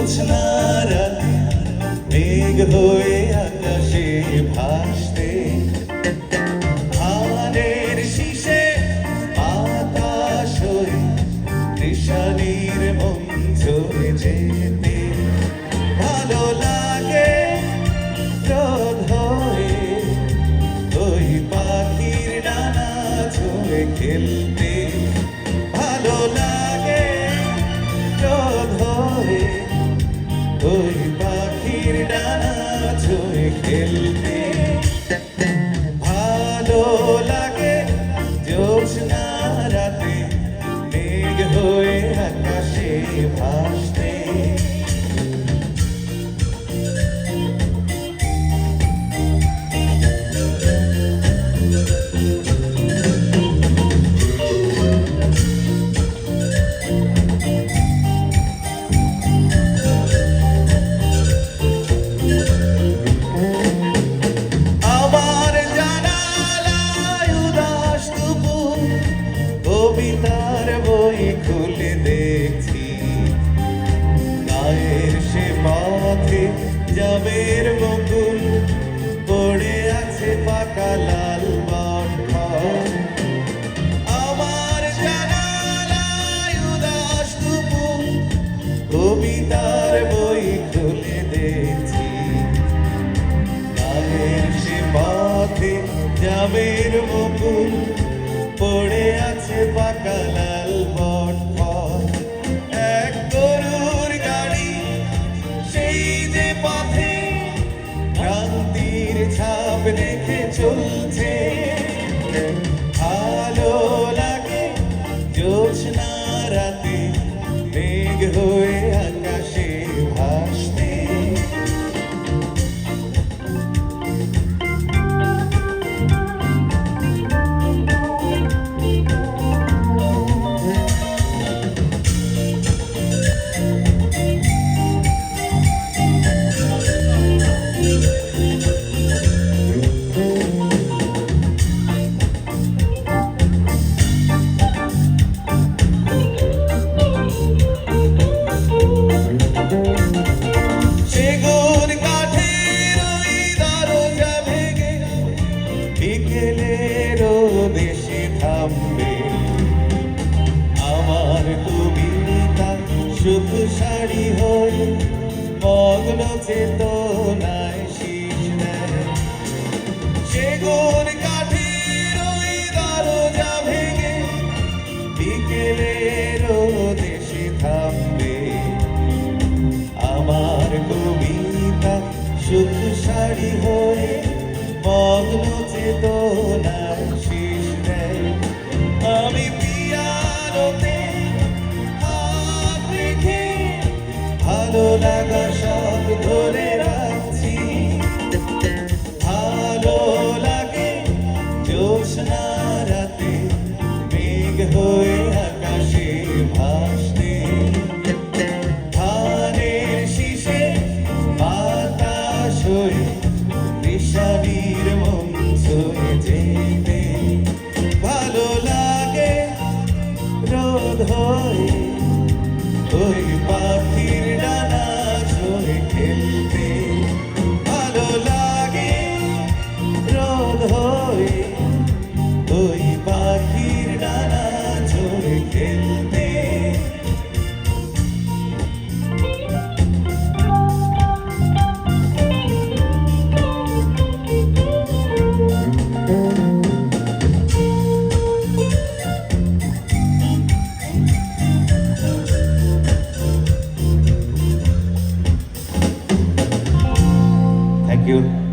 জ্যোৎস্না রাতে মেঘ হয়ে আকাশে ভাসতে, ধানের শীষে বাতাস হয়ে নিশানির মন চলে যেতে ভালো লাগে। রোদ হয়ে ওই পাখির ডানা ছুঁয়ে খেলতে ভালো লাগে। রোদ হয়ে ওই পাখির ডানা ছুঁয়ে খেলতে ভালো লাগে। জ্যোৎস্না রাতে মেঘ হয়ে আকাশে ভাসতে। কবিতার বই খুলে দেখছি, গায়ের সে পথে জামের মুকুল পড়ে আছে পাকা লাল বটফল। আমার জানালায় উদাস দুপুর, কবিতার বই খুলে দেখছি, গায়ের সে পথে জামের মুকুল পড়ে আছে পাকা লাল বটফল। এক গরুর গাড়ি সেই যে পথে ক্রান্তির ছাপ রেখে চলছে ভালো লাগে। জ্যোৎস্না রাতে মেঘ হয়ে আকাশে ভাসতে। দেশে থামবে আমার কবিতা সুখ শাড়ি হয়ে মগ্ন চেতনায় শীষ দেয়। সেগুন কাঠের ওই দরজা ভেঙে বিকেলের দেশে থামবে আমার কবিতা সুখ শাড়ি হয়ে মগ্ন চেতনায় শীষ দেয়। আমি পিয়ানোতে হাত রেখে ভালো লাগা সব ধরে রাখছি। ভালো লাগে জ্যোৎস্না রাতে মেঘ হয়ে আকাশে ভাসতে, ধানের শীষে বাতাস হয়ে নিশানির মন ছুঁয়ে যেতে ভালো লাগে। রোদ হয়ে ওই পাখির ডানা ছুঁয়ে খেলতে ভালো লাগে। রোদ হয়ে ওই পাখির ডানা ছুঁয়ে খেলতে। Thank you.